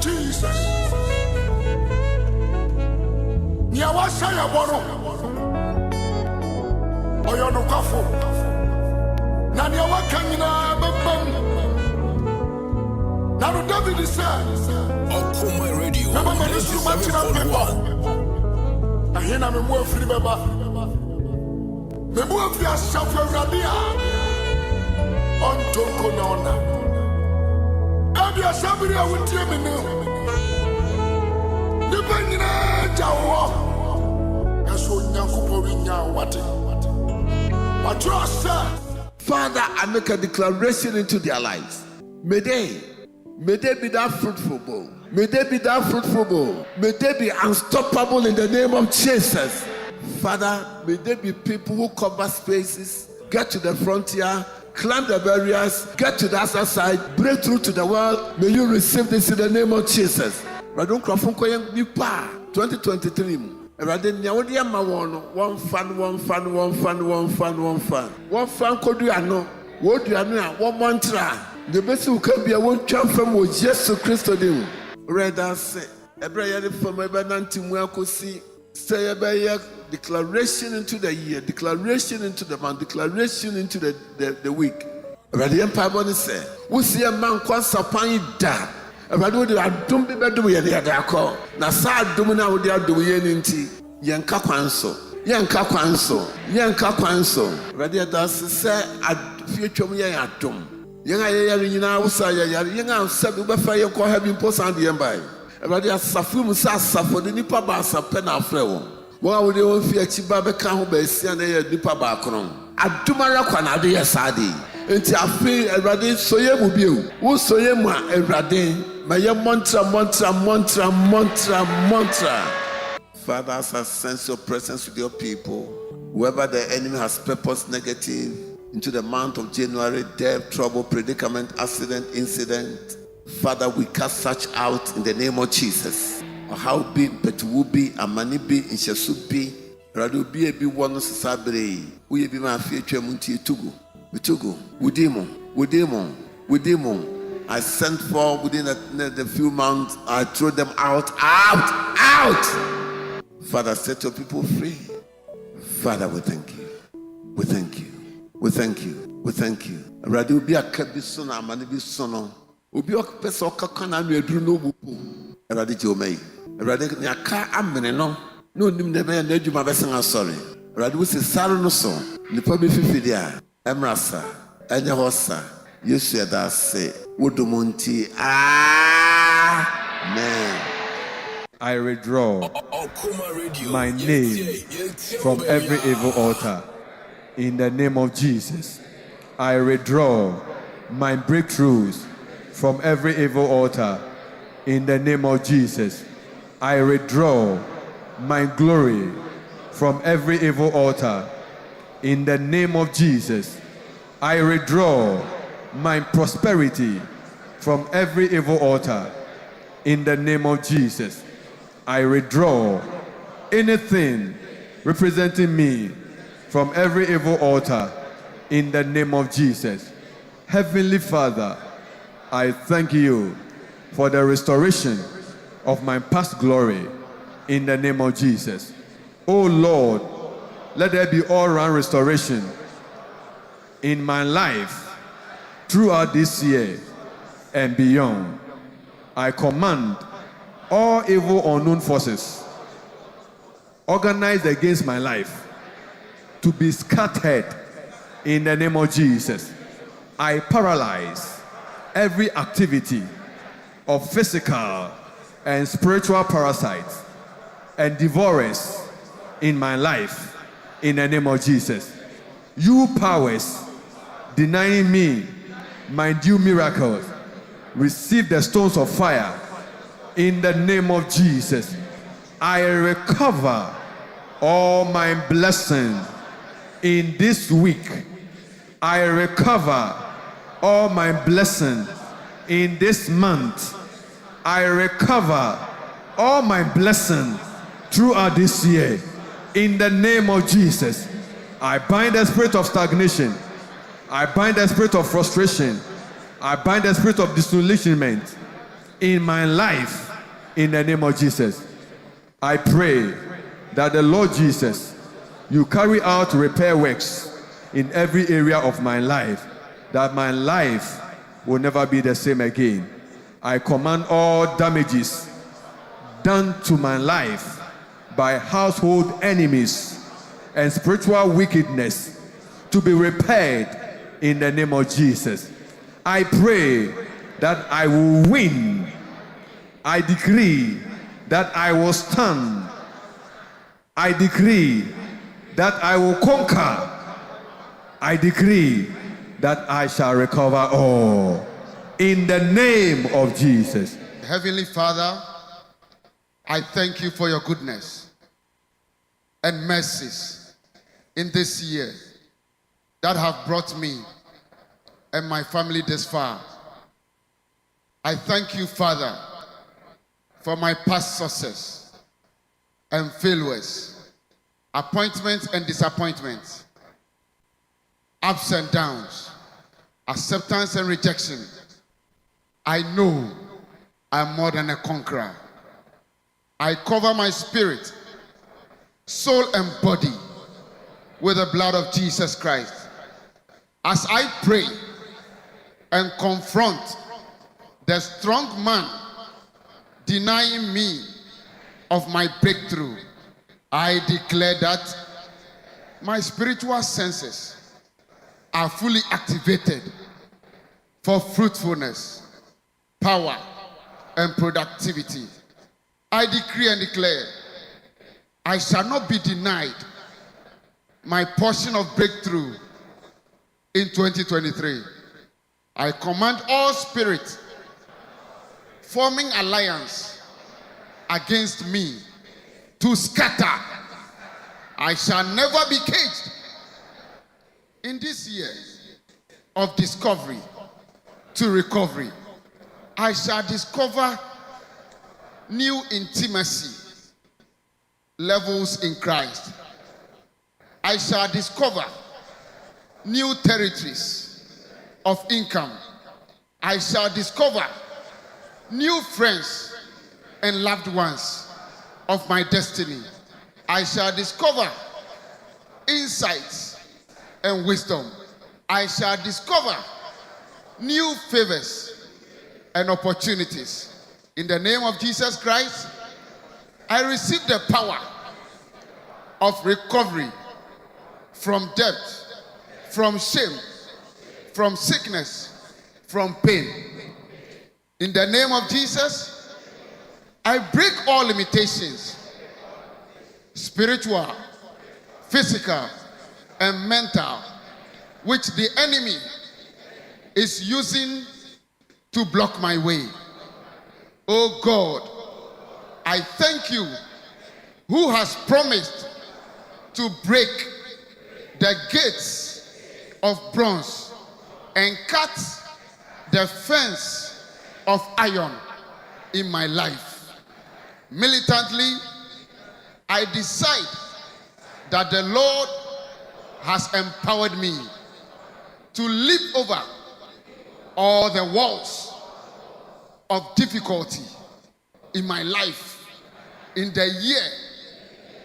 Jesus. Nia wa saya boro. Oyo no kwafo. Na nia wa kanyina bebam. Na no David says, Akropong radio. Na mama ni suma tina pepa. Ahina me mu afiri beba. Me mu afiri asafu awradia. Ontoko na ona. Abi asabiri awutie me no. Ni banyina jawo. Yaso nyankopo winya wate. Father, I make a declaration into their lives. May they be that fruitful bowl. May they be that fruitful bowl. May they be unstoppable in the name of Jesus. Father, may they be people who cover spaces, get to the frontier, climb the barriers, get to the other side, break through to the world. May you receive this in the name of Jesus. 2023. Rather than one fan could you know what you are one mantra. The best who can be a one champ from was Jesus Christ. Rather say a prayer from a bananti see say a declaration into the year, declaration into the month, declaration into the week. Rather Empire say, we see a man quite sapani da. Abadu de adum bi bedu ye de adako na sa adum na wo de adum ye nti ye nka kwanso ready that say afie twom ye adum ye nga ye nyina wo sa ye nga sabi be fa ye ko ha bi imposan de bai ready asafu mu sa asafo de nipa ba asape na afre wo a wo de won fi achi ba be ka ho ba sia na ye nipa ba akron adum ara kwa na de ye sade enti afi ready soye mu biu wo soye mu a ready may your mantra. Father, as I sense your presence with your people, whoever the enemy has purposed negative into the month of January, death, trouble, predicament, accident, incident, Father, we cast such out in the name of Jesus. How be, but will be, a money be, in Shasu be, rather be a be one of Sabre. We be my future Munti Tugu. With demon. I sent for within the few months, I threw them out. Father, set your people free. Father, we thank you. We thank you. We thank you. We thank you. Awurade obi aka bi so na amane bi so no. Obi okpese okaka na anu aduru no bubu. Awurade je omai. Awurade ne aka amene no. Na onim ne be na adwuma besen asori. Awurade wo se sare no so. Nipa be fifidi a emrasa. Enye hosa. Yesu eda se wodomonti. Amen. I withdraw my name from every evil altar. In the name of Jesus, I withdraw my breakthroughs from every evil altar. In the name of Jesus, I withdraw my glory from every evil altar. In the name of Jesus, I withdraw my prosperity from every evil altar. In the name of Jesus, I withdraw anything representing me from every evil altar in the name of Jesus. Heavenly Father, I thank you for the restoration of my past glory in the name of Jesus. Oh Lord, let there be all-round restoration in my life throughout this year and beyond. I command all evil unknown forces organized against my life to be scattered in the name of Jesus. I paralyze every activity of physical and spiritual parasites and devourers in my life in the name of Jesus. You powers denying me my due miracles, receive the stones of fire in the name of Jesus. I recover all my blessings in this week. I recover all my blessings in this month. I recover all my blessings throughout this year. In the name of Jesus, I bind the spirit of stagnation. I bind the spirit of frustration. I bind the spirit of disillusionment in my life. In the name of Jesus, I pray that the Lord Jesus, you carry out repair works in every area of my life, that my life will never be the same again. I command all damages done to my life by household enemies and spiritual wickedness to be repaired in the name of Jesus. I pray that I will win. I decree that I will stand. I decree that I will conquer. I decree that I shall recover all. In the name of Jesus. Heavenly Father, I thank you for your goodness and mercies in this year that have brought me and my family this far. I thank you, Father, for my past success and failures, appointments and disappointments, ups and downs, acceptance and rejection. I know I'm more than a conqueror. I cover my spirit, soul, and body with the blood of Jesus Christ. As I pray and confront the strong man denying me of my breakthrough, I declare that my spiritual senses are fully activated for fruitfulness, power, and productivity. I decree and declare, I shall not be denied my portion of breakthrough in 2023. I command all spirits forming alliance against me to scatter. I shall never be caged. In this year of discovery to recovery, I shall discover new intimacy levels in Christ. I shall discover new territories of income. I shall discover new friends and loved ones of my destiny. I shall discover insights, and wisdom. I shall discover new favors and opportunities. In the name of Jesus Christ, I receive the power of recovery from debt, from shame, from sickness, from pain. In the name of Jesus, I break all limitations, spiritual, physical, and mental, which the enemy is using to block my way. Oh God, I thank you who has promised to break the gates of bronze and cut the fence of iron in my life. Militantly, I decide that the Lord has empowered me to leap over all the walls of difficulty in my life in the year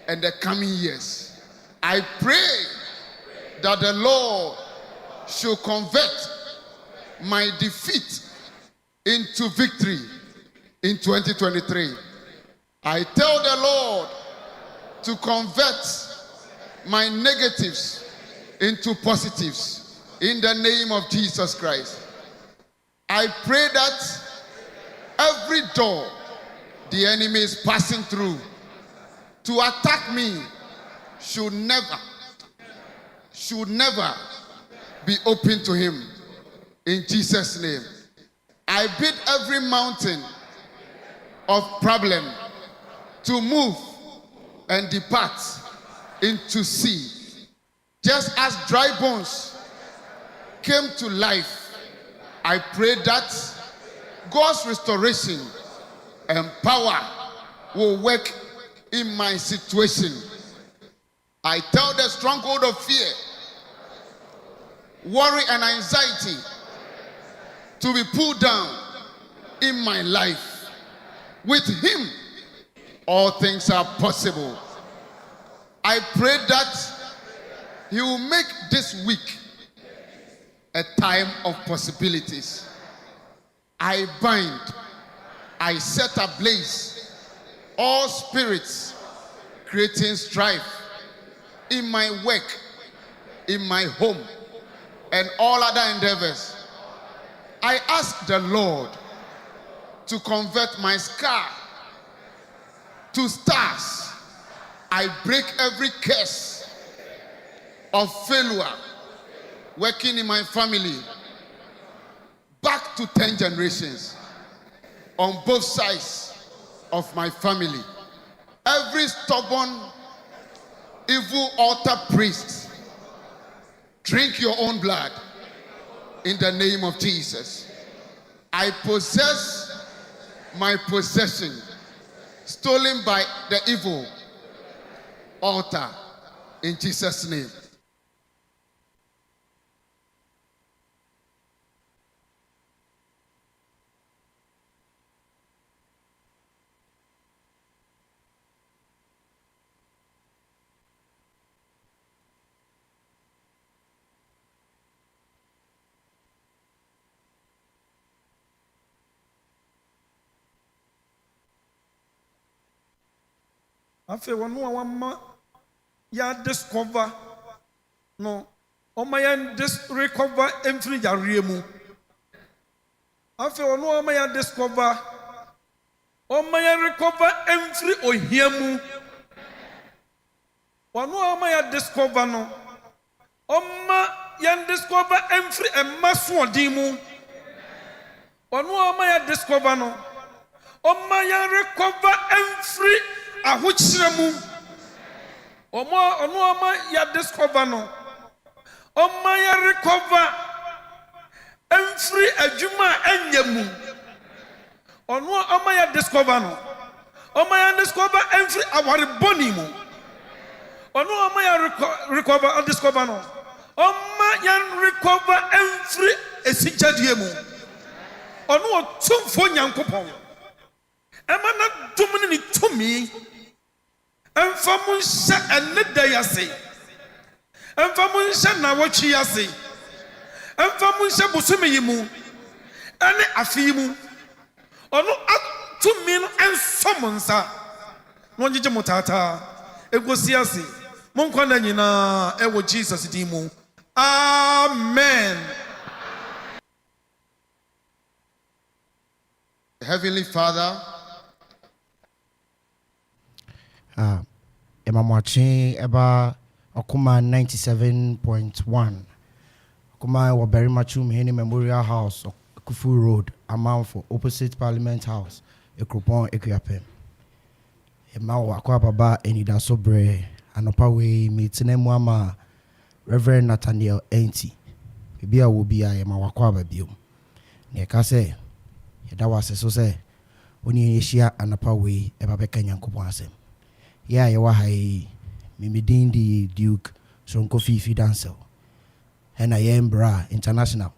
and the coming years. I pray that the Lord should convert my defeat into victory in 2023. I tell the Lord to convert my negatives into positives in the name of Jesus Christ. I pray that every door the enemy is passing through to attack me should never be open to him in Jesus' name. I bid every mountain of problem to move and depart into sea. Just as dry bones came to life, I pray that God's restoration and power will work in my situation. I tell the stronghold of fear, worry, and anxiety to be pulled down in my life. With him, all things are possible. I pray that he will make this week a time of possibilities. I bind, I set ablaze all spirits creating strife in my work, in my home, and all other endeavors. I ask the Lord to convert my scar to stars. I break every curse of failure working in my family back to 10 generations on both sides of my family. Every stubborn, evil altar priest, drink your own blood in the name of Jesus. I possess my possession stolen by the evil altar in Jesus' name. After one ya discover no omayan recover every yariemu. After one ya discover omayan recover every ohiemu. One ya discover no yan discover every emasu dimu. One ya discover no omayan recover every ahuchiremu. Omo ya discover no ya recover every adwuma anyemu. Omo ya discover no ya discover every awari boni mu. Omo ya recover discover no ya recover every esijadie mu. Ono tumfo nyankopon emana dumuni ni tumi. Enfamusha enedayase Emfa mu nhye na wotwi ase. Emfa mu nhye bosome yi mu. Ane afi mu. Ono atumi no ensom nsa. Wonjije mutata. Egosi ase. Monkwa na nyina ewo Jesus din mu. Amen. Heavenly Father, Emma Marchin Eba Okuma 97.1. Okuma wa very much Heni Memorial House, Kufu Road, MAMFE, opposite Parliament House, Akropong Ekuapem. Emma wa baba Anidaso Bere, anopa we meetine muama Reverend Nathaniel Entsie. Bibia will be a Emma wakwa babio. Neka say, Yada was so say, Oni Asia anopa we eba beka Nyankopon asem. Yeah, you are high. Mimidin the Duke, Sonko Fifi Dancer. And I am Bra International.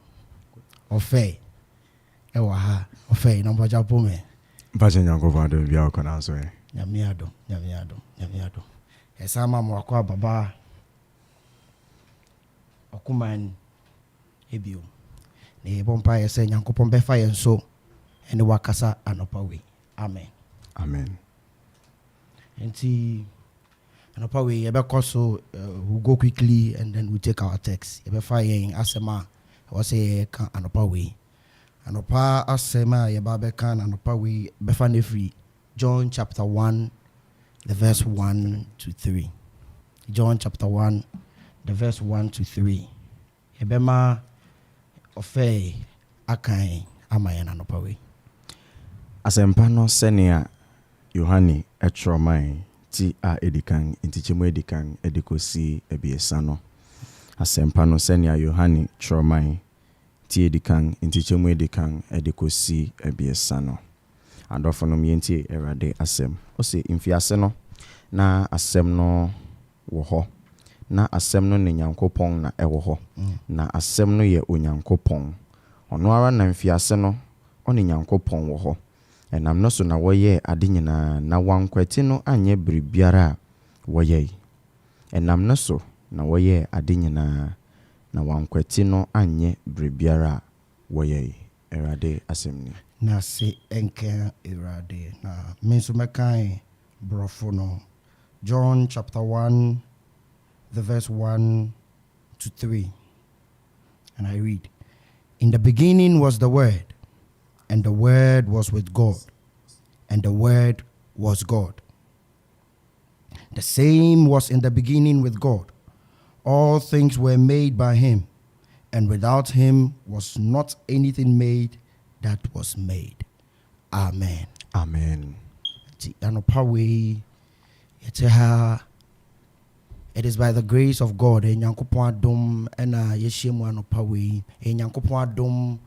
Ofe. Ewa, Ofe, number Japome. Vajan Yankova de Biaconazo. Yamiado. Esama Mwakwa Baba Okuman Ebio. Ne Bompire say Yankopon Befa and so, and the Wakasa Anopawe. Amen. Amen. And see, and probably so we'll go quickly and then we take our text. Ebe fire asema was a can anopawe. Anopa asema yebabe can anopawe befane free. John chapter 1, the verse 1 to 3. John chapter 1, the verse 1 to 3. Ebema ofe akai amayan anopawe. Asempano senia Yohani etromai ti a edikan intichemo edikan edikosi ebiesano. Asempano senia Yohani tromai ti edikan intichemo edikan edikosi ebiesano. Andofo mienti erade asem. Ose imfiase no na asem no wo ho. Na asem no ne Nyankopon na ewo ho. Na asem no ye Onyankopon. Ono ara na imfiase no oni Nyankopon wo ho. Enam no so na woye ade nyina na wankwati no anye bribiara woye. Enam no so na woye ade nyina na wankwati no anye bribiara woye. Erade asemni. Na se enke irade na mensumekai brofono. John chapter 1, the verse 1 to 3. And I read, in the beginning was the Word, and the Word was with God, and the Word was God. The same was in the beginning with God. All things were made by him, and without him was not anything made that was made. Amen. Amen. It is by the grace of God. Nyankopon adom ena yeshemu anopawe. Nyankopon adom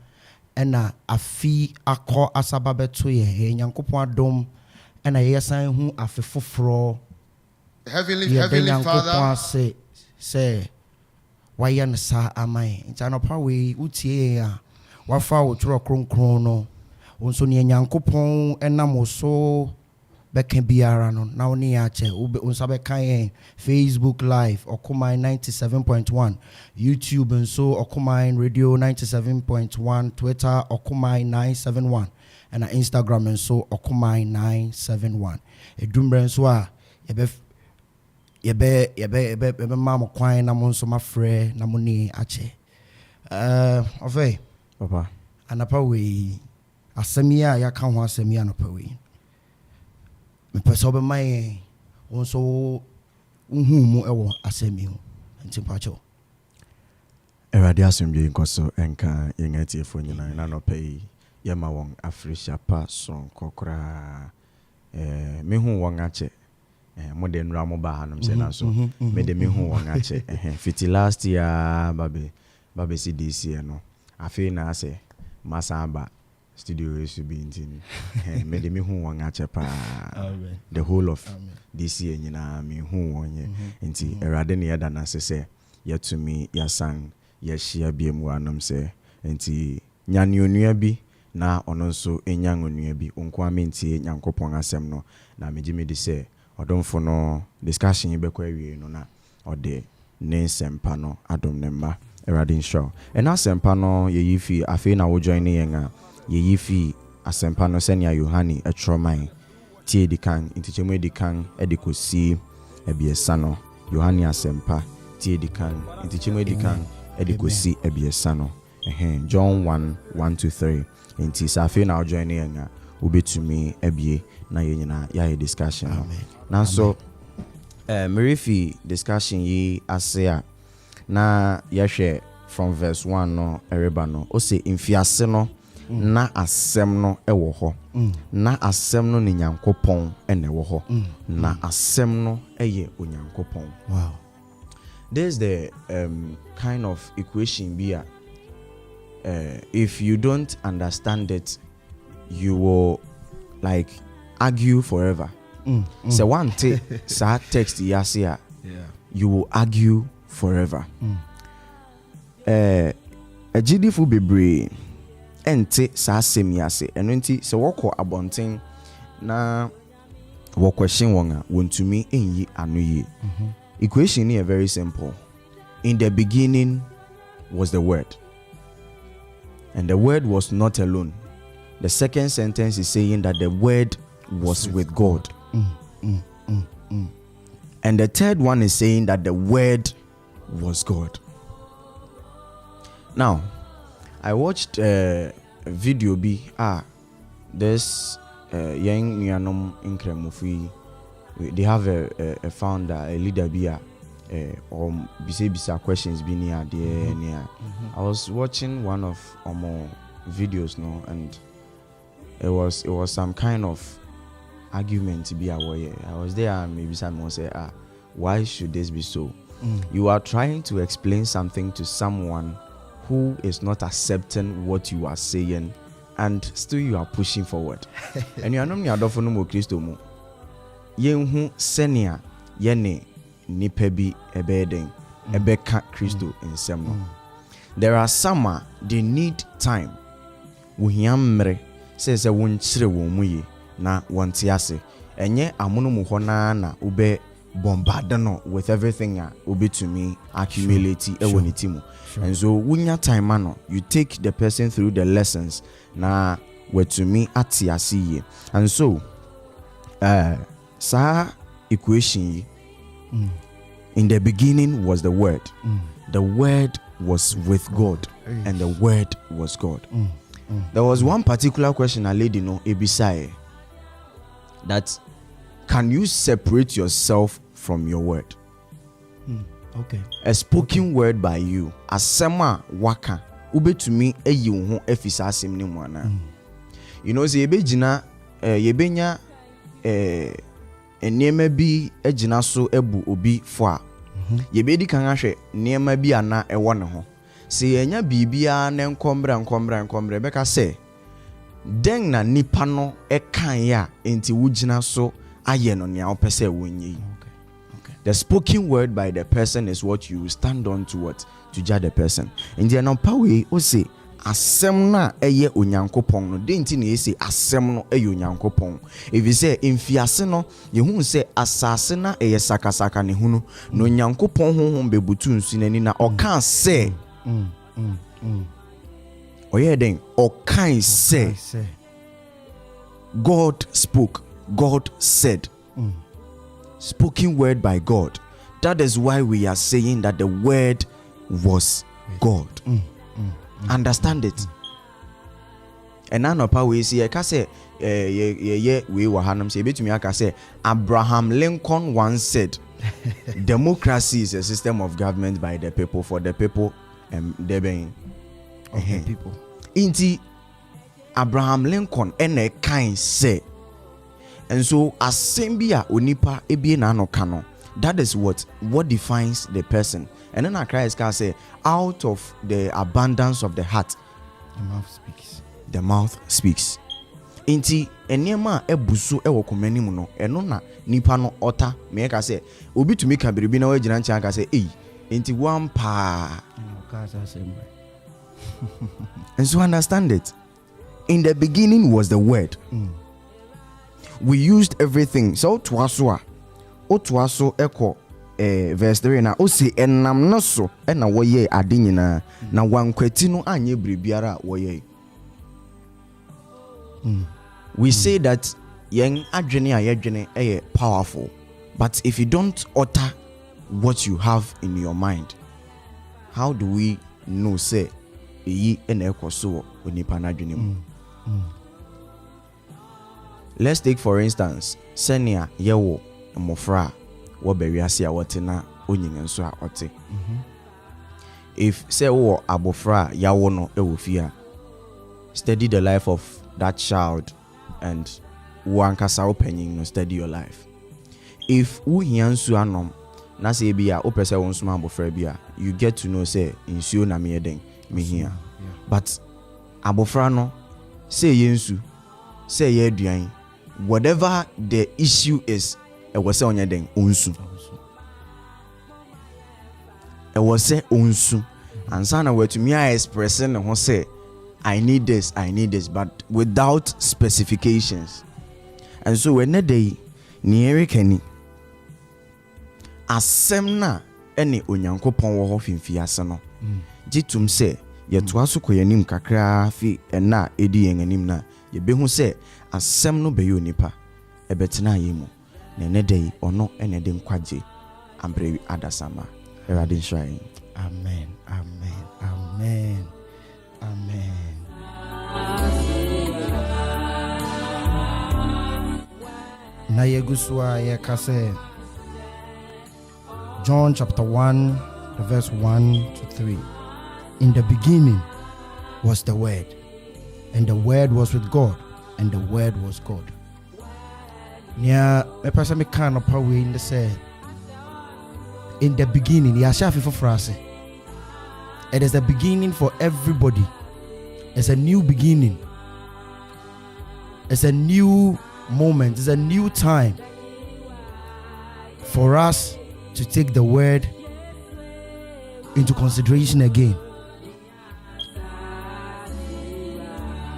ena afi akọ asababeto ye. Nyankopon adom ena yesan hu afi foforo. Heavenly Father, say wayan sa amai. Nti anopawe utie ya wafa wotro kronkron no. Onso ne Nyankopon ena moso beken biara no na oni ache unsa bekan Facebook live Okumai 97.1, YouTube and so Okumai radio 97.1, Twitter Okumai 971 and Instagram and so Okumai 971. Edumbre so a yebe mama kwan na mo nso mafre na mo ni ache ofe Papa anapa we asemia ya kan ho asemia anapa we me pese obe mai onso unhumu ewo asemi ho ntimpacho Erade asomdwe nkoso enka yengati efo nyina na no pay yema won afrisha pa son kokra mehu won ache mode nra mo ba hanum se na so me de mehu won ache fiti last year babe si this year no afi na ase masamba studio is be in me de mehu won ache pa the whole of this year nyina mehu won ye nti erade ne yada na se yetumi yasan yeshia biemu anum se nti nyane onua bi na ono nso enyan onua bi onko amenti Nyankopon asem no na megime di se odomfo no discussion be kwa wie no na ode ne nsɛmpa no adom ne mma Awurade nhyira. ɛna asɛmpa no yɛyi fi afei na wo join yɛn a yɛyi fi asɛmpa no sɛnea Yohane ɛtwerɛ man tie di kan ntikyɛmu edi kan ɛde kɔsi ebiesa no. Yohane asɛmpa tie di kan ntikyɛmu edi kan ɛde kɔsi ebiesa no. John 1:1-3. Nti sɛ afei na wo join yɛn a wobɛtumi abie na yɛn nyinaa yɛayɛ discussion no. Nanso Merifi discussion yi ase a na yɛhwɛ from verse 1 no ɛreba no o se mfiase no na asɛm no ɛwɔ hɔ na asɛm no ne Nyankopɔn ɛna ɛwɔ hɔ na asɛm no ɛyɛ Onyankopɔn. Wow. There's the kind of equation be if you don't understand it you will like argue forever. So one take sa text yase you will argue forever. Agidifu bebre ente sa asem yase eno nti se wokọ abonten na wo question won a wontumi enyi anu ye. Equation is very simple. In the beginning was the word, and the word was not alone. The second sentence is saying that the word was with God. And the third one is saying that the word was God. Now, I watched a video this young Nyanom Nkremufi. They have a founder, a leader or bisa questions be near there. I was watching one of more videos now, and it was some kind of argument to be aware. I was there and maybe someone say, why should this be so? You are trying to explain something to someone who is not accepting what you are saying, and still you are pushing forward. And you are not adofo mo Kristo mo. Yenhu senia yene nipebi ebeden ebeka Kristo ensem no. There are some they need time. Wuhiamre says a wonchire wo mu ye na wonte ase. Enye amono mu hona na ube bombardano with everything ube to me accumulate ewonitimu. And so wunya time ano, you take the person through the lessons na to me ati ye. And so sa equation in the beginning was the word. The word was with God, and the word was God. There was one particular question a lady ebisai that can you separate yourself from your word? Okay. A spoken word by you, asema waka ube to me eyi wo ho afisa asem ni mu ana. You know say yebegina yebenya enema bi agina so ebu obi fo a yebedi kan ahwe nema bi ana ewo ne ho se yenya bibia na nkombre beka se den na nipa no ekan ya enti wugina so aye no ne opese wonyi. The spoken word by the person is what you stand on to judge the person. In the power o say asem na eye onyankopon no de nti na ese asem no eye onyankopon. If you say mfiase no ye hu say asase na eye sakasaka ne hunu no onyankopon honhom bebutu nsu nani na okan say oye den okan say God spoke, God said. Spoken word by God. That is why we are saying that the word was God. Understand it. And now we see I can say we were hanum say betumi aka say Abraham Lincoln once said democracy is a system of government by the people for the people and the being of the people. Inti Abraham Lincoln ene kind say. And so asembia onipa ebie na no kano. That is what defines the person. And then Christ can say, out of the abundance of the heart, the mouth speaks. The mouth speaks. Inti enema ebusu ewo komani mu no eno na nipa no ota me ka say obi to make biribi na we gina ncha ka say inti one pa. And so understand it. In the beginning was the word. We used everything. So tuaso eko verse 3 na o se enam no so na woye ade nyina na wankwati no anye bribiara woye. We say that yen adwene a yedwene powerful, but if you don't utter what you have in your mind, how do we know say eyi na ekoso onipa na adwene mu? Let's take for instance senia yewo mmofra wo bewiase a wote na onyin nso a ote. If say wo abofra yawo no ewofia, study the life of that child and wankasa opening no study your life. If wo hiansu anom na say bia opese won suma abofra bia, you get to know say insuo na me eden me hia. But abofra no say yensu say ye aduan, whatever the issue is, it was say onye den onsu. It was say onsu. And sana were to me I expressing who say I need this, but without specifications. And so when the day near Kenny asemna any onyankopon wo ho fimfiase no jitum se ye to aso koyanim kakra fi na edi yen anim na ye behu se asem no be yonipa ebetena yemu na ne day ono ene de nkwaje ambre adasama erade shrine. Amen, amen, amen, amen. Na yeguswa yekase John chapter 1 verse 1 to 3. In the beginning was the Word, and the Word was with God, and the Word was God. Nia me pasa me kan no pa we in the say in the beginning ya shafi for phrase. It is a beginning for everybody. It's a new beginning. It's a new moment. It's a new time for us to take the word into consideration again.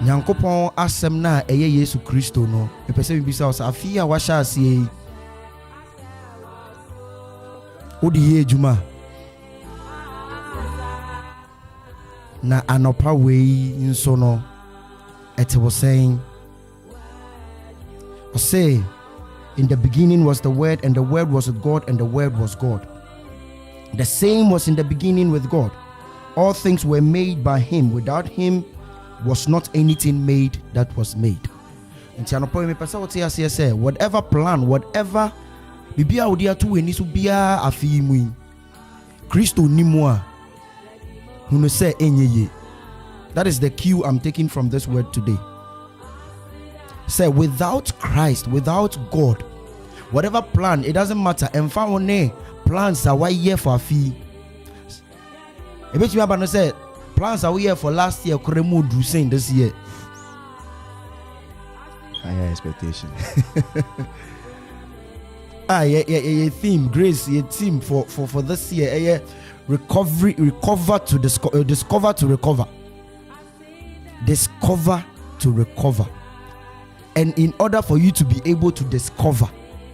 Nyankopon asem na eye Yesu Kristo no. Me pese bi bisa o afia wa sha asie. Odi ye juma. Na anopa wei nso no it was saying say in the beginning was the Word, and the Word was with God, and the Word was God. The same was in the beginning with God. All things were made by him. Without him was not anything made that was made. And anopa me pesa what say whatever plan, whatever bibia odia to eni so bia afi mu Kristo nimu a who say enye. That is the cue I'm taking from this word today. Say without Christ, without God, whatever plan, it doesn't matter. And found plans are why here for a fee. I bet you about say plans are here for last year. Kuremu do saying this year. Higher expectation. Theme grace, theme for this year. Recover to discover to recover. Discover to recover. And in order for you to be able to discover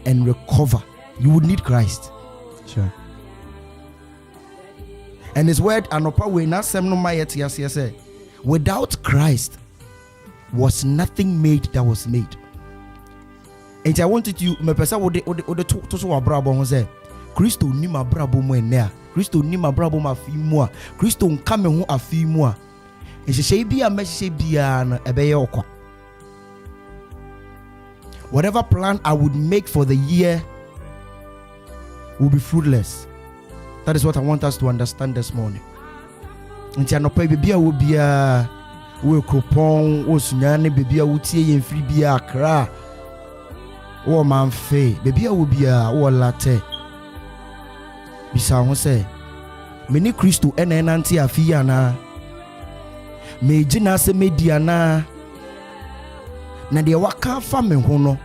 and recover, you would need Christ. Sure. And his word anopa we na sem no mayet say without Christ was nothing made that was made. And I wanted you me pesa wo de to so abrabo ho say Kristo ni mabrabo mu ene a Kristo ni mabrabo ma afi mu a Kristo nka me ho afi mu a ehye bia me hye bia na ebeye okwa. Whatever plan I would make for the year will be fruitless. That is what I want us to understand this morning. Nti anopa bibia wo bia wo Akropong wo sunyane bibia wo tie yen firi bia Akra wo MAMFE bibia wo bia wo late bisa ho say meni Kristo ena enante afi ana me gina se media na de waka fa me ho no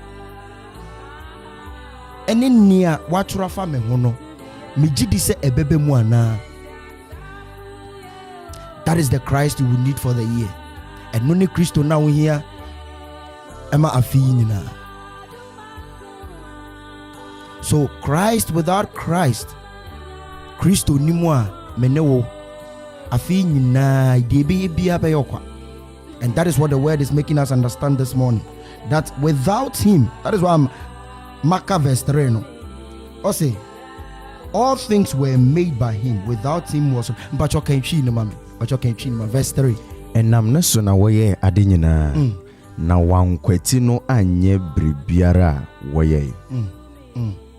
ene nia watwora fa me ho no me gidi se ebebe mu ana. That is the Christ you will need for the year. And no ni Kristo na wo here ema afi nyina. So Christ without Christ, Christo nimwa menewo afi nyina debe bia be yokwa. And that is what the word is making us understand this morning, that without him, that is why I'm Maka verse 3 no. Or say all things were made by him, without him was but you can chi no mami, but you can chi no verse 3. Enam ne so na woyɛ ade nyinaa na wankwati no anyɛ biribiara woyɛ.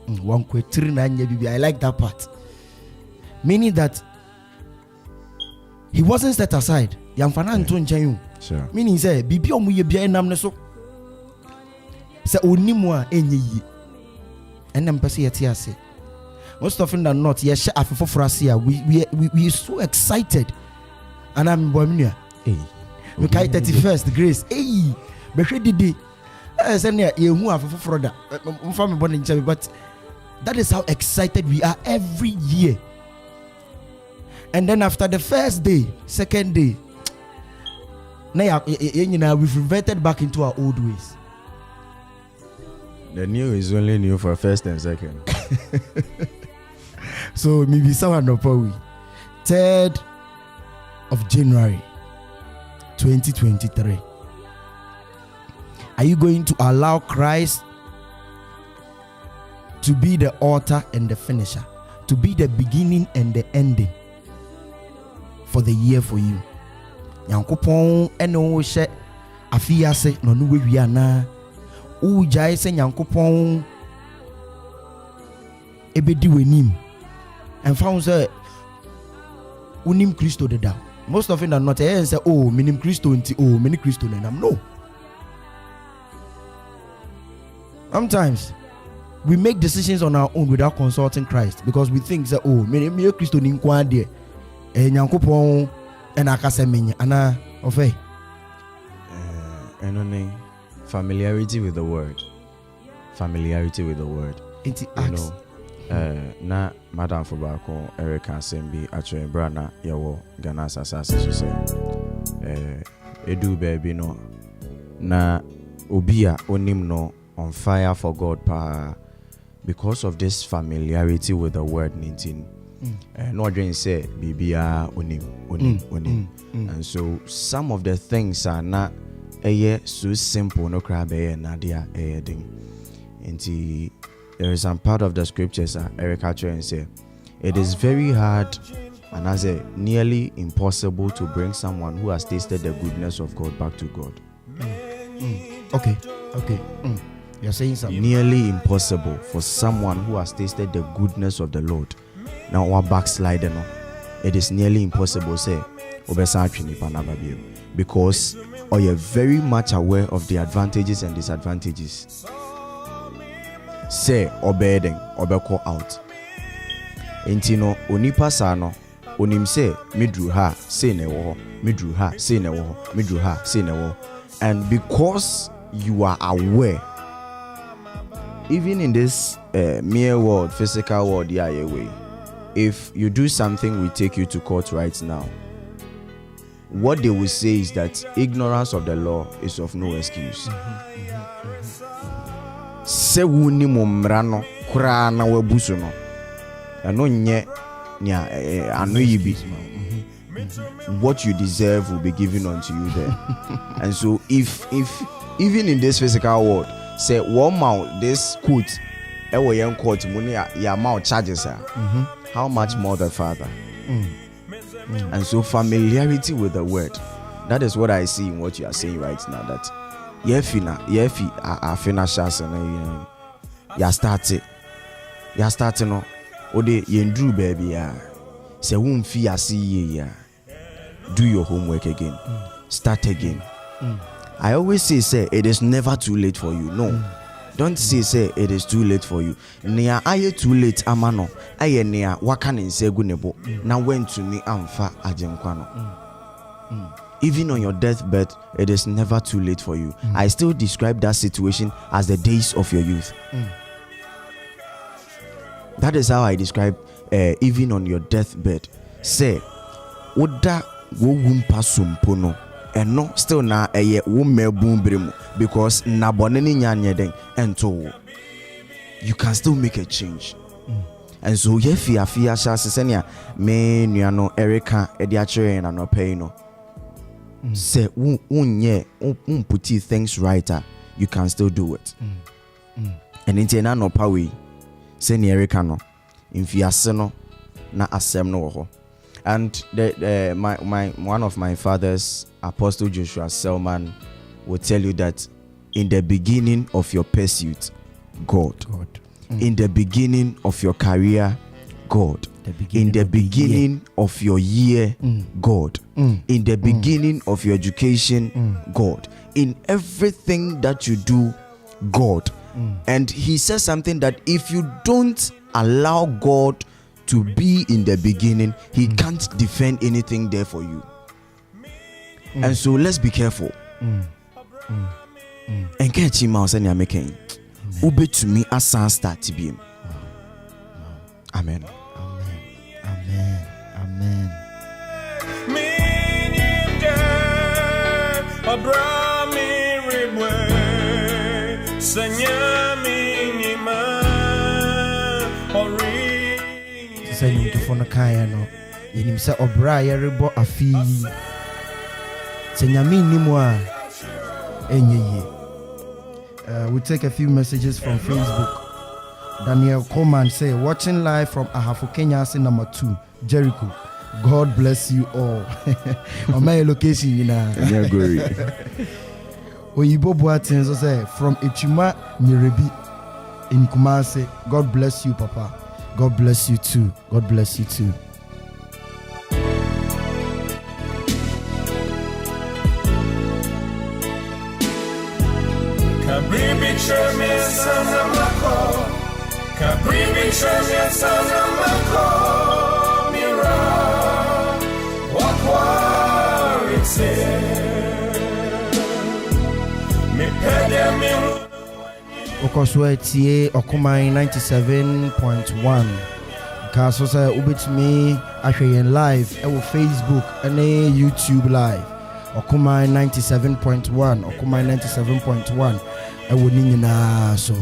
Wankwatiri na anyɛ biribiara. I like that part, meaning that he wasn't set aside. Yamfana nto nkyɛn. Sure. Meaning say bibi omu ye bia enam ne so sɛ onimu a enye yi enam pese yete ase. Most often than not, yes, afofoforo ase a we so excited. And I'm boy hey, we kai 31st grace. Hey, behwe didi. Say na ye hu afofoforo da. Mfa me born in, but that is how excited we are every year. And then after the first day, second day, now we've reverted back into our old ways. The new is only new for first and second. So maybe someone no we 3rd of January 2023. Are you going to allow Christ to be the author and the finisher, to be the beginning and the ending for the year for you? Yankopon eno hye afiase no no wi ana u jai se Yankopon ebedi wanim and found say unim Christo de da. Most of it are not say oh minim Christo nti oh many Christo nenam. No, sometimes we make decisions on our own without consulting Christ, because we think that oh me Christo ni nkwa de Yankopon and akasemenya ana ofe enone familiarity with the word. Into you know, na madam for bako Erica Sembi actually brana yawo Ghana asase so say edu baby no na obia onim no on fire for God pa, because of this familiarity with the word nintin. No dream say bibia onim. And so some of the things are not so simple no crab nadia ding. And there is some part of the scriptures Erica and say it is very hard and as a nearly impossible to bring someone who has tasted the goodness of God back to God. Okay. You're saying something. Nearly impossible for someone who has tasted the goodness of the Lord. Now one backslider no, it is nearly impossible say because you are very much aware of the advantages and disadvantages. Say obeying call out. Intino onipa sano onim say midru ha say newo midru ha say newo midru ha say newo. And because you are aware, even in this mere world, physical world, way, if you do something we take you to court right now, what they will say is that ignorance of the law is of no excuse. Se wuni mumrano kura na webusu no ano nye nya ano yibi. What you deserve will be given unto you there. And so if even in this physical world, say one mouth this court young court money ya mouth charges how much more the Father. And so familiarity with the word, that is what I see in what you are saying right now, that yefi afina shasa na ya starting no ode yendru baby ya se wumfi asi ya do your homework again, start again. I always say it is never too late for you. No, don't say it is too late for you. Nia aye too late amano aye nia wakan nsegu nebo na went to ni amfa ajenkwano. Even on your deathbed, it is never too late for you. I still describe that situation as the days of your youth. That is how I describe even on your deathbed. Say oda wo wumpa sumpono eno still na eye wo mabun bremu, because na bone ni nyanye den ento wo. you can still make a change. And so ye fear shall senia me no Erica ediatre and no pay no. Say put things right, you can still do it. And in tena no power seni Erica no in fiaseno na asem no ho. And my one of my fathers, Apostle Joshua Selman, will tell you that in the beginning of your pursuit, God. In the beginning of your career, God. In the beginning of your year, God. In the beginning of your education, God. In everything that you do, God. And he says something that if you don't allow God to be in the beginning, he can't defend anything there for you. And so let's be careful. And catch him out and you're making ube to me as sound start to be him. Amen. Amen. Saying to phone kaya no yinim say obra yerebo afi senyami nimwa enyeye. We take a few messages from Facebook. Daniel Coleman say watching live from Ahafo Kenya, number 2 Jericho. God bless you all. On my location in Oyibo Boatin so say from Echima Nyerebi in Kumasi. God bless you, Papa. God bless you too. God bless you too. Okoswetie Okumai 97.1. Kaso say ubitumi ahwe live e wo Facebook and YouTube live. Okumai 97.1, Okumai 97.1. I would na so.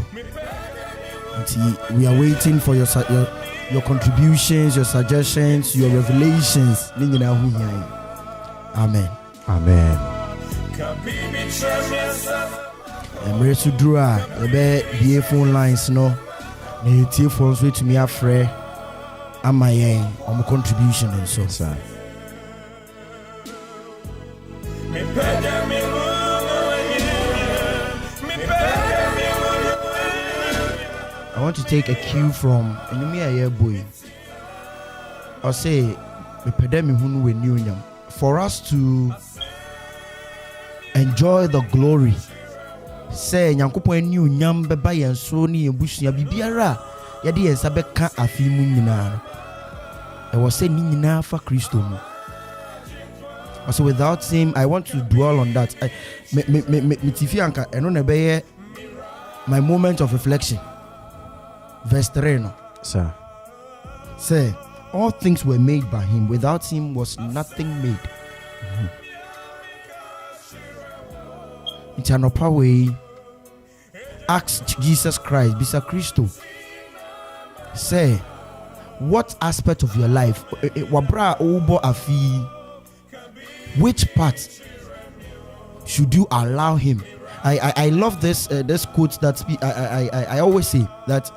We are waiting for your contributions, your suggestions, your revelations. Amen. Emre Sudra, ebe the phone lines no. Na tie phones with me afre amayen on contribution and so. I want to take a cue from Enumia boy. I'll say for us to enjoy the glory. Say Nyankopon new nyam beba yen so ni ebusua bibiara ye de yensa beka afimu nyina. I was saying ni nyina fa Kristo mu. So without him, I want to dwell on that. My moment of reflection. Verse 3 no. Sir. Say, all things were made by him. Without him was nothing made. It's an upper way. Ask Jesus Christ, Bisa Christo. Say, what aspect of your life, wabra obo afi, which part should you allow him? I love this quote that I always say that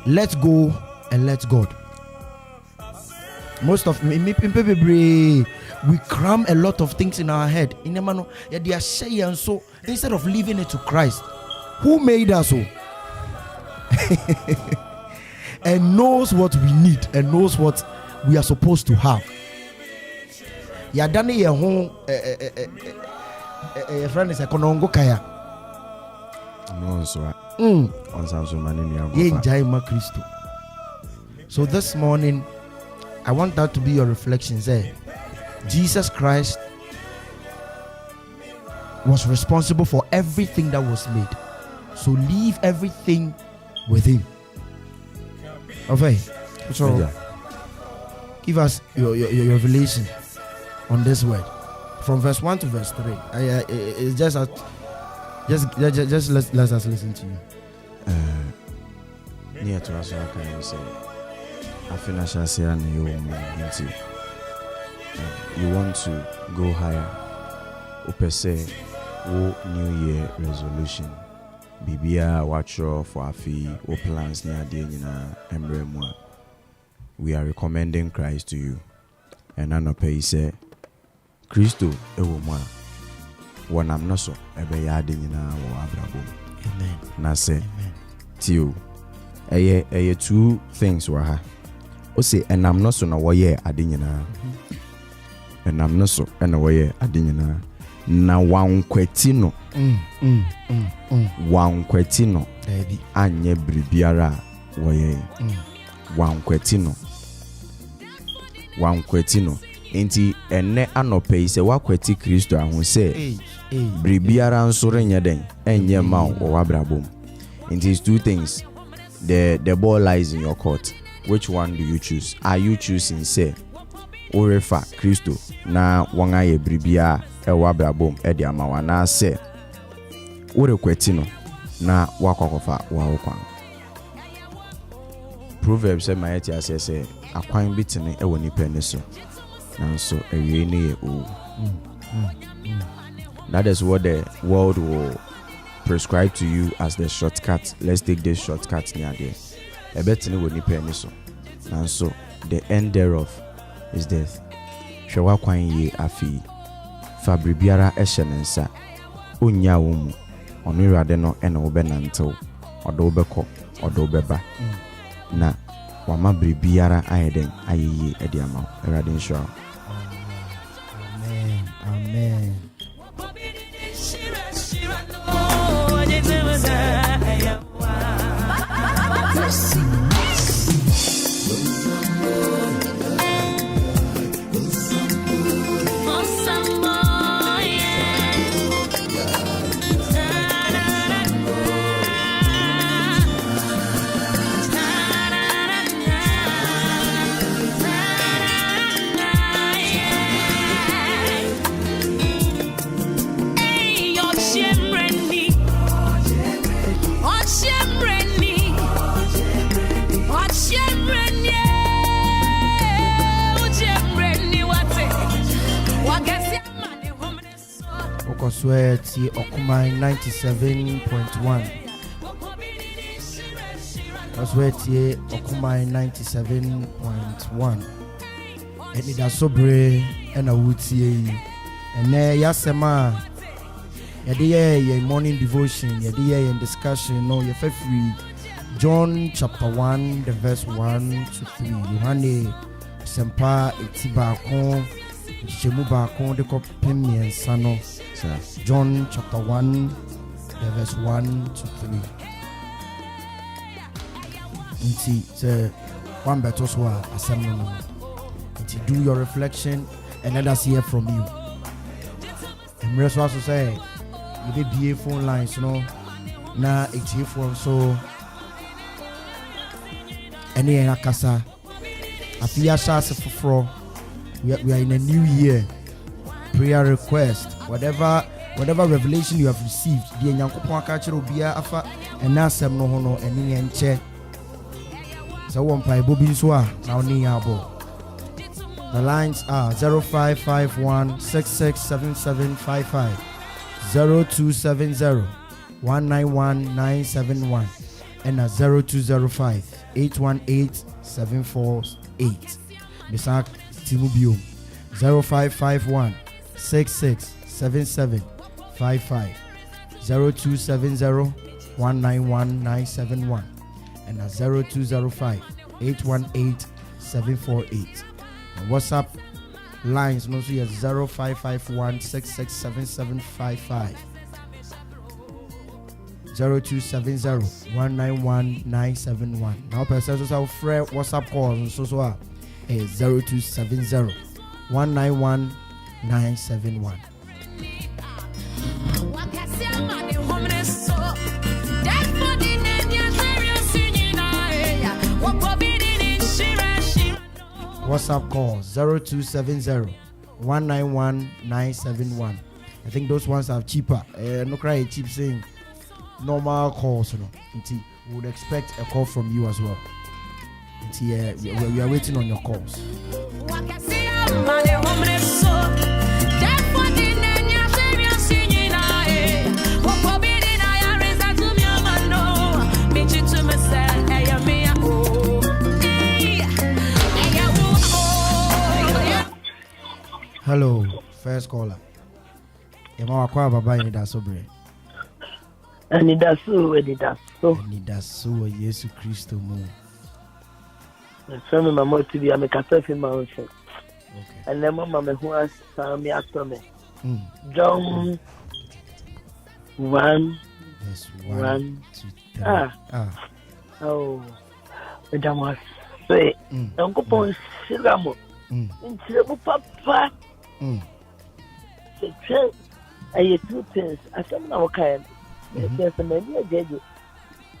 let go and let God. Most of me we cram a lot of things in our head. They are saying so instead of leaving it to Christ, who made us so and knows what we need and knows what we are supposed to have. Yadane ye hon friend is a konongo kaya. No so. So this morning, I want that to be your reflections there. Jesus Christ was responsible for everything that was made. So leave everything with him. Okay. So give us your revelation on this word from verse 1 to verse 3. It's just let us listen to you. near to us, can you say? I finish as here and you want to go higher. Ope say, New Year resolution. Bibia watch for a fee or plans near the Embremwa. We are recommending Christ to you. And Anope say, Christo, Ewoma. When I'm not so, ebe yadin in our abrabo. Amen. Na say, Tio, eye two things were ha. O say, and I'm not so na waye adinina. And I'm not so, and waye adinina. Na wankwetino. Wankwetino. Anye bribiara waye. Wankwetino. Enti ene anope ise wakweti Kristo ahun se bribiara nsore nya den enye ma o wabrabom. Enti is two things. The ball lies in your court. Which one do you choose? Are you choosing say orefa Kristo na wanga ye bribia e wabrabom e di amawa na se orekwetino na wakokofa wa okwan. Proverbs say mayeti ase say akwan bitene e woni pene so. And so that is what the world will prescribe to you as the shortcut. Let's take this shortcut near there. A better will ni penny so. And so the end thereof is death. Shawa kwan ye afi fabribiara eshenensa onya womu onirade no ena obenantew odo obeko odo obeba na wama bribiara ayeden ayeye ediama erade nsho. Amen. Sweaty Okumai 97.1. Sweaty Okumai 97.1. Anidaso Bere and a Woodsy. And there Yasema Yadia morning devotion, Yadia and discussion, no, you're free. John chapter 1, the verse 1 to 3. Yohane Sempa Etibakon, Shemubakon, the Copimi and Sano. John chapter 1, the verse 1 to 3. It's one better so assembly. Do your reflection and let us hear from you. And rest also say, you did BA phone lines, you know, now it's here for so. Any akasa, Afia Shas for we are in a new year. Prayer request, whatever revelation you have received, the Yankopon catcher will be afa and Nasam no hono and in che. So one pie Bobin Swa now nearbo. The lines are 0551 667755, 0270 191 971, and 0205 818 748. Misak Timubio 0551 667755, 0270 191 971, and 0205 818 748. WhatsApp lines no so 0551 667755, 0270 191 971. Now persons our friend WhatsApp calls so 0270 191 971. WhatsApp call 0270 191 971. I think those ones are cheaper. No cry cheap saying normal calls, you know. we would expect a call from you as well. We are waiting on your calls. Hello, first caller. Emma Wakwa Baba Anidaso Bere. Anidaso Yesu Christo mo. So my mama to be a cafe mountain. Okay. And then mama who has some me. John 1 Yes, 1 2 3. Oh, Madam was say, Uncle Pon Silamo. Into papa. I had 2 things. I said, no, kind. There's a many a judge.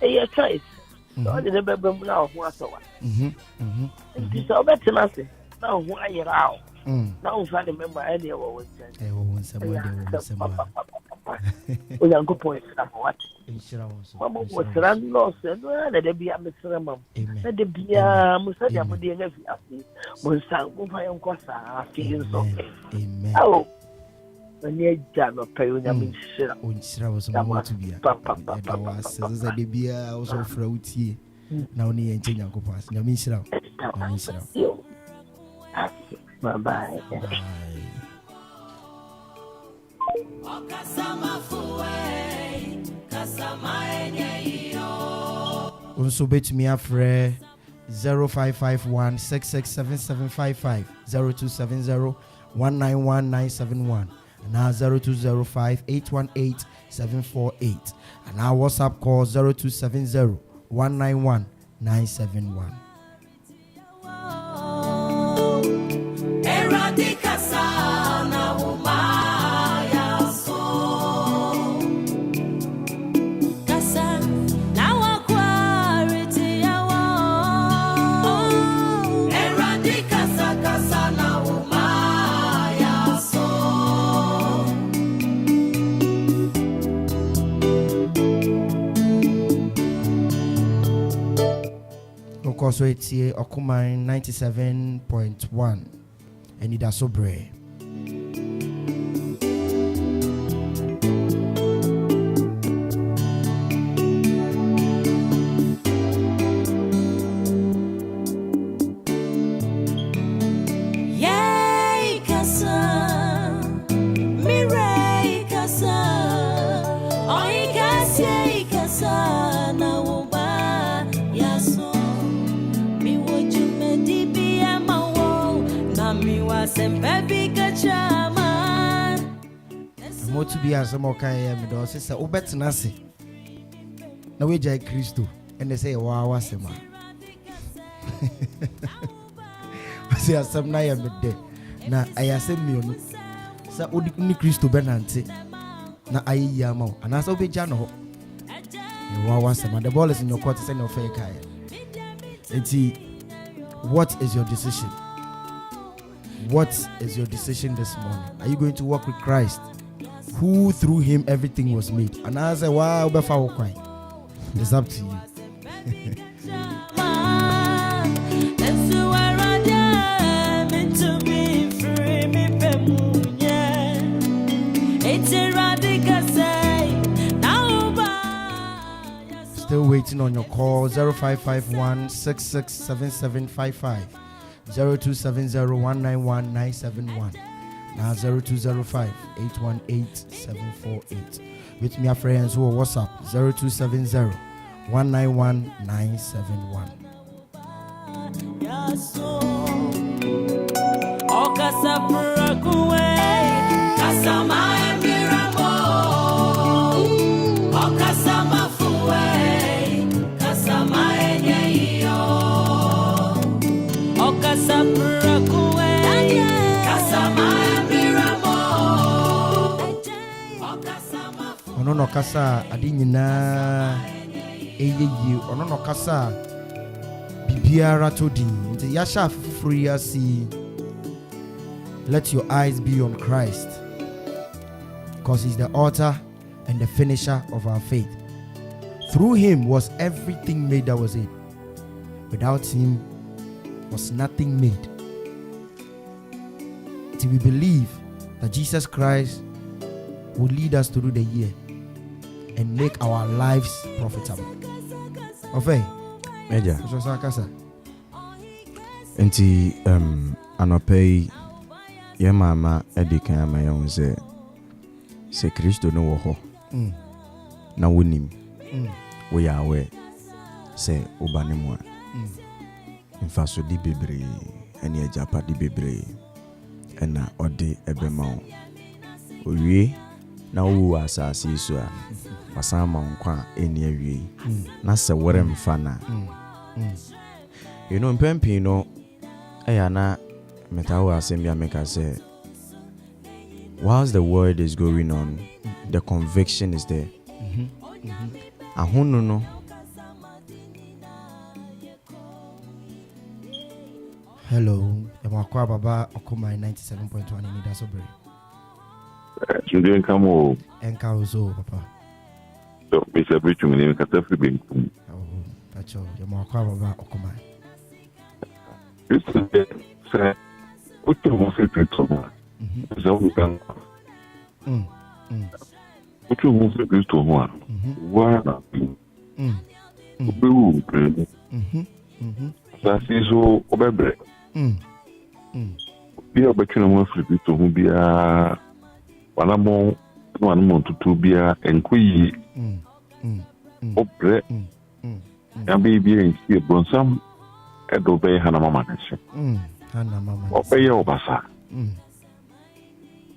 A choice. So I didn't remember now who I saw. It's all better nothing. Now, why you're out. Now, if I remember any of what was we are good point. What? Mama was run lost and let there be a Mr. Mum. Let there be a Musadia Mudia. Monsan, whom I am Cosa, feeling so. Oh, when you're jam of paying, I mean, sure. Unsra was more to be a beer also fruity. Now, near and change Uncle Pass. Yamisra. Bye bye. Also bet me afre 0551 667755 0270 191971 and now 0205 818 748 and now WhatsApp call 0270 191 971. So it's here Okuman 97.1 Anidaso Bere. To be as some kind of sister, Obet Nasi. Now we jai Christo, and they say, wow, what's the man? I say, some night I'm dead. Now I send me, Sir Udi Christo Benanti. Now I yamo, and as Obi Jano. Wow, what's the man? The ball is in your court, send your fake eye. And see, what is your decision? What is your decision this morning? Are you going to walk with Christ, who through him everything was made? And I say, wow, it's up to you. Still waiting on your call. 0551 667755 0270191971. Now 0205 818 748. With me, friends who are WhatsApp 0270 191 971. Ono kasa adi nyina eyeye ono kasa bibiara todi nti yasha fufuru yasi. Let your eyes be on Christ, because he's the author and the finisher of our faith. Through him was everything made that was it. Without him was nothing made. Till we believe that Jesus Christ will lead us through the year and make our lives profitable. Okay. Major. Enti anopei ye mama edika ma yon se Kristo no wo ho. Na wonim. Wo ya we se obane mu a. Mfaso di bebre ene ajapa di bebre ena ode ebema o. Owie na wo asase so a wasama nkwa eni awie. Na se wore mfana. You know mpempi no ayana metawa asembia make say whilst the word is going on, the conviction is there. Ahunu no. Hello, Yamakwa Baba Okuma 97.1 Anidaso Bere. Children come over. Enkaozo, Papa. So, Mr. Bridgman, name Katafi Bing. Oh, that's all. Yamakwa Baba Okuma. This is the sir. What you want to do to me? So we can. What you want to do to me? Why not? That is so obebre. Be a better one for you to whom be a one month to two be a and quee. Obre. And baby and see a bronsam and obey Hannah Mamma. Obey your bassa.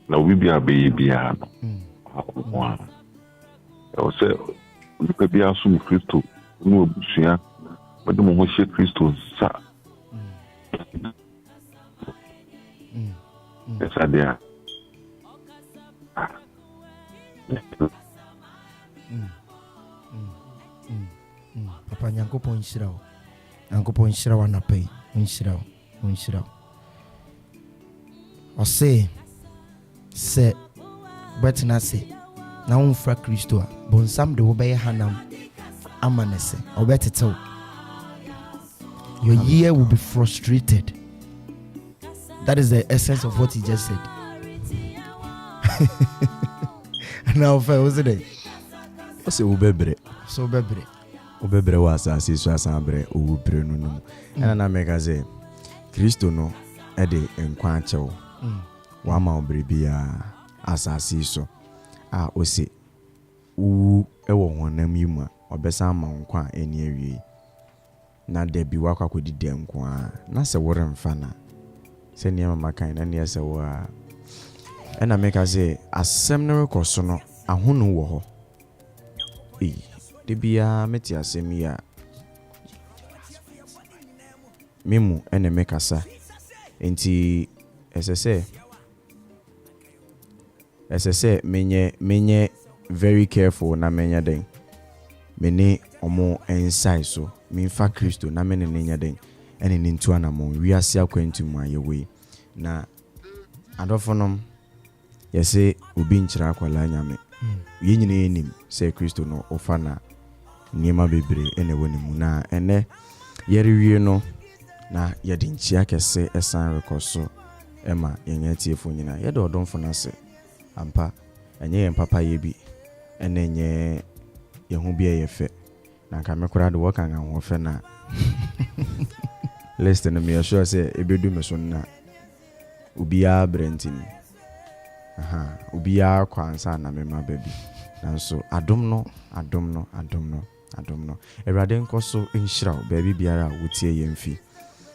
Now we be a baby. I will say, look at the assume Christo. No, Bushia, but the moment she Christo, sir. Yes, I dare. Papa Nyanko Ponshirao. Nyanko Ponshirao na pay. Ponshirao. Or say, but na say, na unfra Christo, bonsam de obey Hanam, amanese, or better tell. Your year will be frustrated. That is the essence of what he just said. Now, was it? What's it? Ubebre. So bebre. Ubebre was as is was abre ubre no. And I make a say, Christo no, ede enquancho. Wama obribia asasi so. Ose. Ewo honam yuma. Obesa ma nkwa eni awie. Na debi wakwa kodi de nkwa. Na se wore mfana. Se niema makan na ne se wa. Ena make a say asem no rekoso no ahunu wo ho. Debia meti asem ya. Mimu ene mekasa. Enti SSA menye very careful na menya den. Mene omo inside so. Minfa Kristo na mene nenya den. Ene nintu anamon wiase akwantu mu ayewe. Na adofonom yese obi nchira akwala nyame. Ye nyine enim se Kristo no ofana niema bebre ene wonimu na ene yeriwie no na yedi nchia kese esan rekoso ema yenye tiefo nyina yede odomfo na se ampa enye yen papa ye bi ene nye yehu bi eyefe na ka mekora de wo kan ho fe na listen me sure say ebedu me so na ubia brentin ubia kwansa na mema baby nanso adom no Erade nkoso inshira baby biara wotie yemfi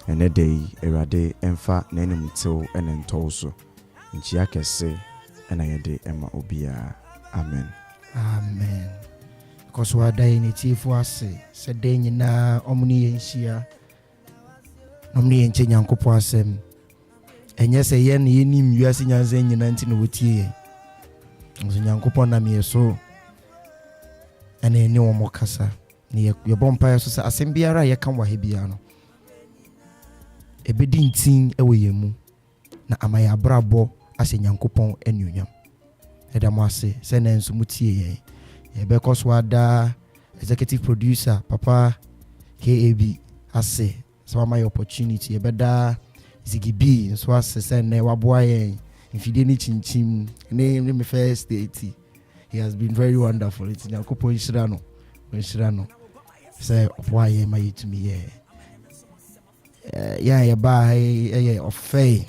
ene dey erade emfa na enim tew ene ntowso nchia kese ena yede ema obia amen koso adai ni tifu ase se de nyina omni yenhia omni yenche nyankopo asem enye se ye na yenim wiase nyanze nyina nti na wotie ye nso nyankopo na me so ene eni wo mokasa ni ye bompa ye so se asem biara ye kan wa he bia no ebedi ntin ewe yemu na amaya brabo ase nyankopon enunyam eda mo ase se na nso mutie ye be koso ada executive producer Papa KAB ase so my opportunity e beda Ziggy B so ase send na waboa yen ifide ni chinchim name me first date. He has been very wonderful. It's Akropong Shirano. Say why am I to me? Yeah, bye. Of Faye.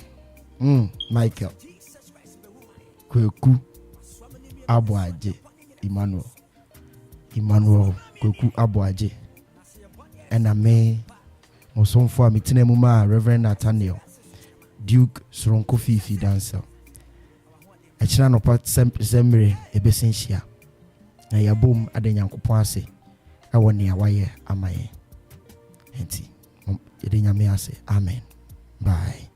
Michael. Kweku Abuaje. Emmanuel. Kweku Abuaje. And I may also for me Tinemuma, Reverend Nathaniel Duke Soronko Fifi dancer. Echina no pat semre ebesensia na yabom ade Nyankopon ase awo ne awaye amaye enti yede nyame ase amen bye.